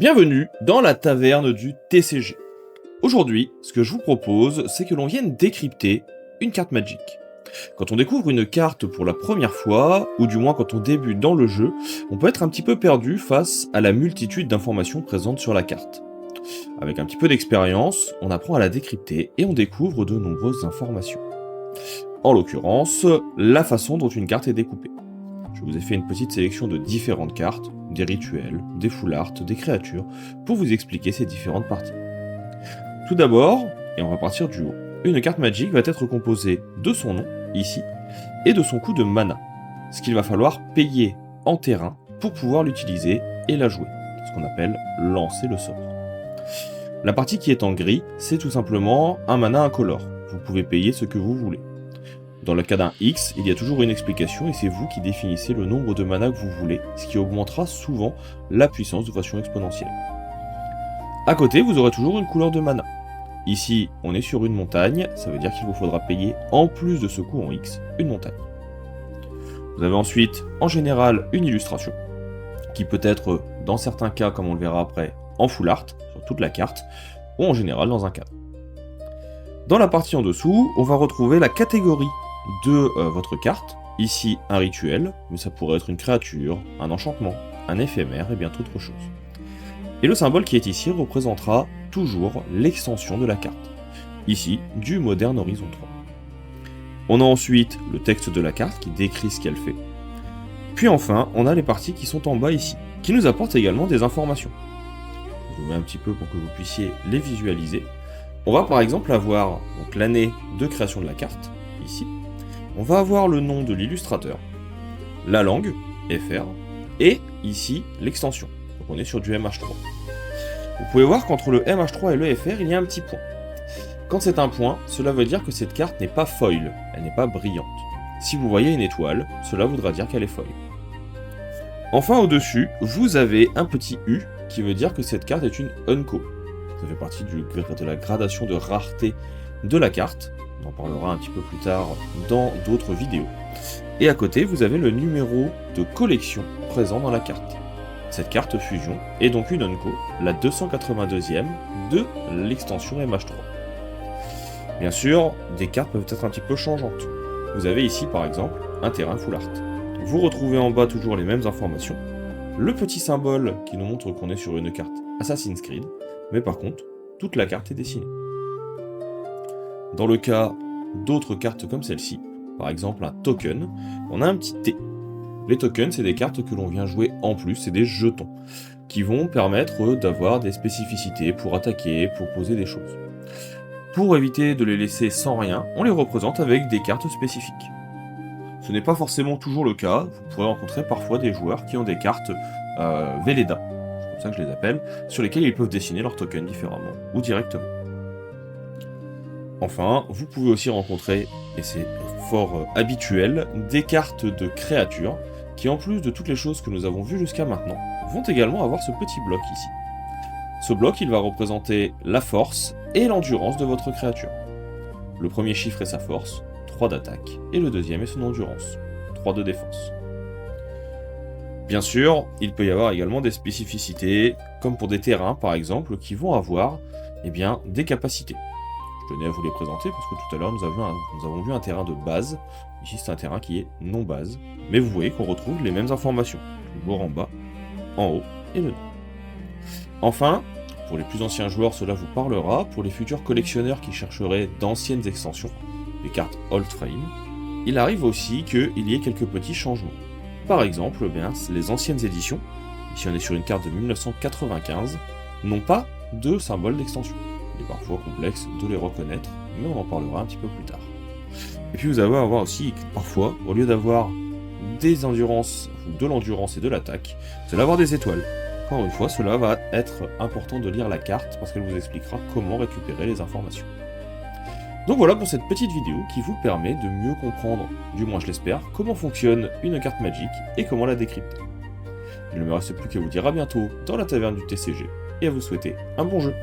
Bienvenue dans la taverne du TCG. Aujourd'hui, ce que je vous propose, c'est que l'on vienne décrypter une carte Magic. Quand on découvre une carte pour la première fois, ou du moins quand on débute dans le jeu, on peut être un petit peu perdu face à la multitude d'informations présentes sur la carte. Avec un petit peu d'expérience, on apprend à la décrypter et on découvre de nombreuses informations. En l'occurrence, la façon dont une carte est découpée. Je vous ai fait une petite sélection de différentes cartes, des rituels, des full art, des créatures, pour vous expliquer ces différentes parties. Tout d'abord, et on va partir du haut, une carte Magic va être composée de son nom, ici, et de son coût de mana, ce qu'il va falloir payer en terrain pour pouvoir l'utiliser et la jouer, ce qu'on appelle lancer le sort. La partie qui est en gris, c'est tout simplement un mana incolore, vous pouvez payer ce que vous voulez. Dans le cas d'un X, il y a toujours une explication et c'est vous qui définissez le nombre de mana que vous voulez, ce qui augmentera souvent la puissance de façon exponentielle. À côté, vous aurez toujours une couleur de mana. Ici, on est sur une montagne, ça veut dire qu'il vous faudra payer, en plus de ce coût en X, une montagne. Vous avez ensuite, en général, une illustration, qui peut être, dans certains cas, comme on le verra après, en full art, sur toute la carte, ou en général dans un cadre. Dans la partie en dessous, on va retrouver la catégorie de votre carte, ici un rituel, mais ça pourrait être une créature, un enchantement, un éphémère et bien d'autres choses. Et le symbole qui est ici représentera toujours l'extension de la carte, ici du Modern Horizon 3. On a ensuite le texte de la carte qui décrit ce qu'elle fait. Puis enfin, on a les parties qui sont en bas ici, qui nous apportent également des informations. Je vous mets un petit peu pour que vous puissiez les visualiser. On va par exemple avoir l'année de création de la carte, ici. On va avoir le nom de l'illustrateur, la langue, FR, et ici l'extension. Donc on est sur du MH3. Vous pouvez voir qu'entre le MH3 et le FR, il y a un petit point. Quand c'est un point, cela veut dire que cette carte n'est pas foil, elle n'est pas brillante. Si vous voyez une étoile, cela voudra dire qu'elle est foil. Enfin au-dessus, vous avez un petit U qui veut dire que cette carte est une Unco. Ça fait partie de la gradation de rareté de la carte. On en parlera un petit peu plus tard dans d'autres vidéos. Et à côté, vous avez le numéro de collection présent dans la carte. Cette carte fusion est donc une Unco, la 282e de l'extension MH3. Bien sûr, des cartes peuvent être un petit peu changeantes. Vous avez ici par exemple un terrain full art. Vous retrouvez en bas toujours les mêmes informations. Le petit symbole qui nous montre qu'on est sur une carte Assassin's Creed, mais par contre, toute la carte est dessinée. Dans le cas d'autres cartes comme celle-ci, par exemple un token, on a un petit T. Les tokens, c'est des cartes que l'on vient jouer en plus, c'est des jetons, qui vont permettre d'avoir des spécificités pour attaquer, pour poser des choses. Pour éviter de les laisser sans rien, on les représente avec des cartes spécifiques. Ce n'est pas forcément toujours le cas, vous pourrez rencontrer parfois des joueurs qui ont des cartes Velleda, c'est comme ça que je les appelle, sur lesquelles ils peuvent dessiner leurs tokens différemment, ou directement. Enfin, vous pouvez aussi rencontrer, et c'est fort habituel, des cartes de créatures, qui en plus de toutes les choses que nous avons vues jusqu'à maintenant, vont également avoir ce petit bloc ici. Ce bloc, il va représenter la force et l'endurance de votre créature. Le premier chiffre est sa force, 3 d'attaque, et le deuxième est son endurance, 3 de défense. Bien sûr, il peut y avoir également des spécificités, comme pour des terrains par exemple, qui vont avoir des capacités. Je tenais à vous les présenter parce que tout à l'heure nous avons vu un terrain de base, ici c'est un terrain qui est non base, mais vous voyez qu'on retrouve les mêmes informations, toujours en bas, en haut et le nom. Enfin, pour les plus anciens joueurs cela vous parlera, pour les futurs collectionneurs qui chercheraient d'anciennes extensions, des cartes Old Frame, il arrive aussi qu'il y ait quelques petits changements. Par exemple, les anciennes éditions, ici on est sur une carte de 1995, n'ont pas de symbole d'extension. Il est parfois complexe de les reconnaître, mais on en parlera un petit peu plus tard. Et puis vous allez avoir aussi, parfois, au lieu d'avoir des endurances, de l'endurance et de l'attaque, vous allez avoir des étoiles. Encore une fois, cela va être important de lire la carte, parce qu'elle vous expliquera comment récupérer les informations. Donc voilà pour cette petite vidéo qui vous permet de mieux comprendre, du moins je l'espère, comment fonctionne une carte Magic et comment la décrypter. Il ne me reste plus qu'à vous dire à bientôt dans la taverne du TCG, et à vous souhaiter un bon jeu.